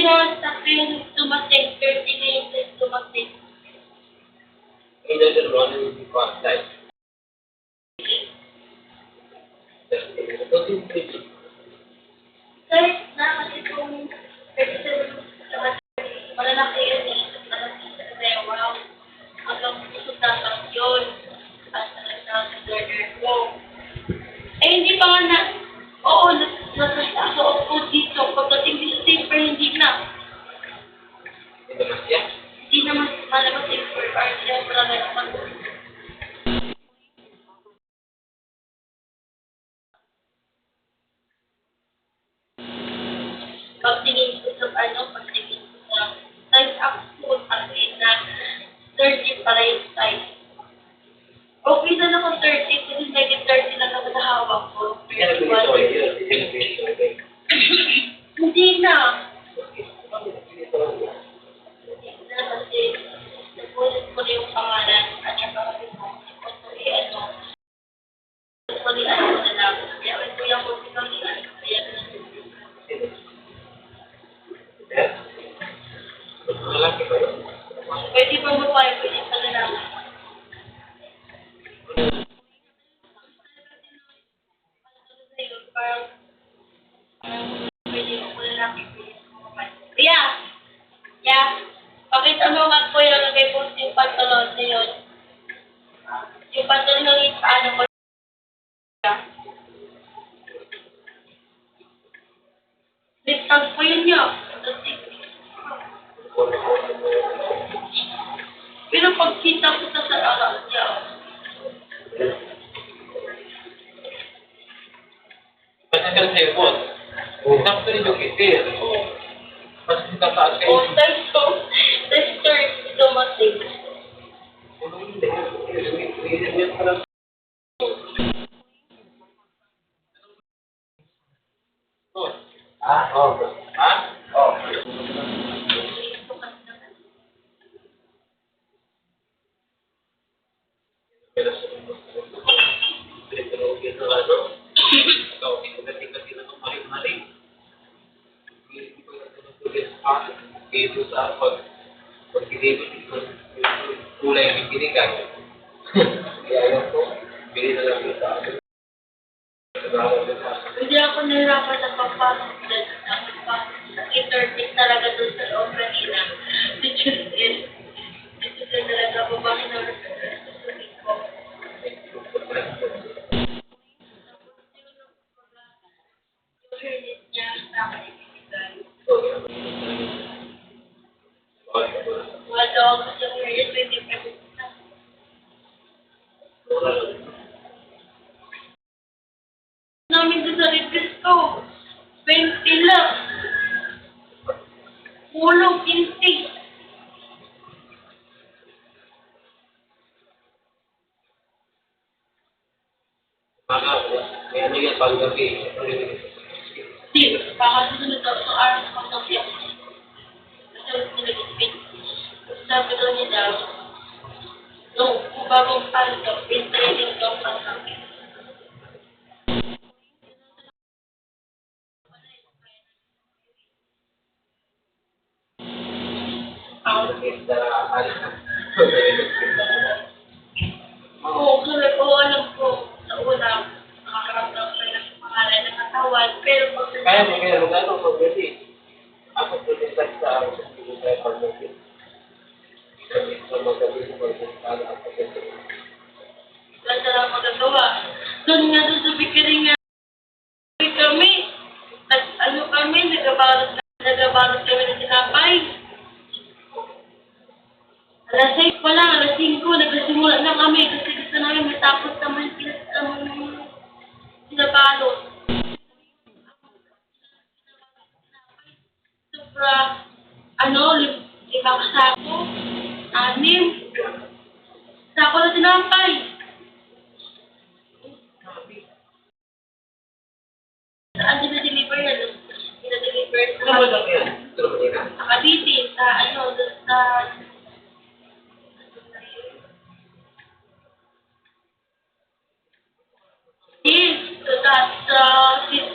na sakto yung tumating, 30 na yung tumating. Another one will be past life. Kahit na kasi kung 37 malalaki yun eh. Malaki kasi wow. Hanggang puso dapat yun. At talagang sa learner ko. Eh hindi pa nga na, oo, nasa ako dito. Pagdating dito paper, hindi na. Ito na siya. Hindi na mas malabas yung paper. Parang siya parang naman. Pagtingin ko sa pagtingin ko sa size up po, pagtingin na 30 pala yung size. Okay na ako 30 kasi naging 30 lang naman na hawak ko. Kaya nag-sorry yun. Hindi na. Kasi napulit ko na yung pangalan at saka kasi tuloy-ano na lang. Kaya ko yung tuloy-ano. Kaya Malaki ba yun? pwede pa mo pa, pwede pa na lang. Parang pwede ko na lang. Kaya, pakita mo nga po yung nag-post yung pantalon na yun. Yung pantalon ng ano ko. Liptag po yun niya. Pero pagkita ko sa araw niya. Matagal sa'yo, boss. Sakto rin yung kitir. Mas tataas kayo. O, that's third dumating. Oo. Ha? Oo. Dito sa pag-deliver kulay ng binigay. Kaya yun po, bili na lang sa akin. Hindi ako nahirapan na papasok dyan. Ako pa, internet talaga doon sa loob kanina. Dito talaga, babae na rin ko. Yung hairnet niya, sa akin ibigay. Wala ako sa hairnet, 20% na. Namin doon sa request ko. 20 lang. Kulong 15. May ano yan, panggabi. Hindi, baka susunod daw sa araw sa pagkabi ako. Kasi nag-spin. Sabi daw niya daw, kung bagong palto, pintraining daw pagkabi. Oo, kasi alam ko, sa una, nakakaramdam ko ng pangalan ng katawan, pero pag Kaya mo kaya magano paggabi. Ako tulisan sa araw sa hindi tayo paggabi. Sabi ko magabi ko paggabi ako paggabi. wala lang magagawa. Doon nga doon sa bikering nga kami, nagabalot kami ng tinapay. Alas 6 pa lang, alas 5, nagsimula na kami kasi gusto namin matapos naman sinabalot. Sobra, 5 sako, 6, sako na tinapay. Saan dinadeliver yan? Dinadeliver sa Cavite, doon sa yes, so that's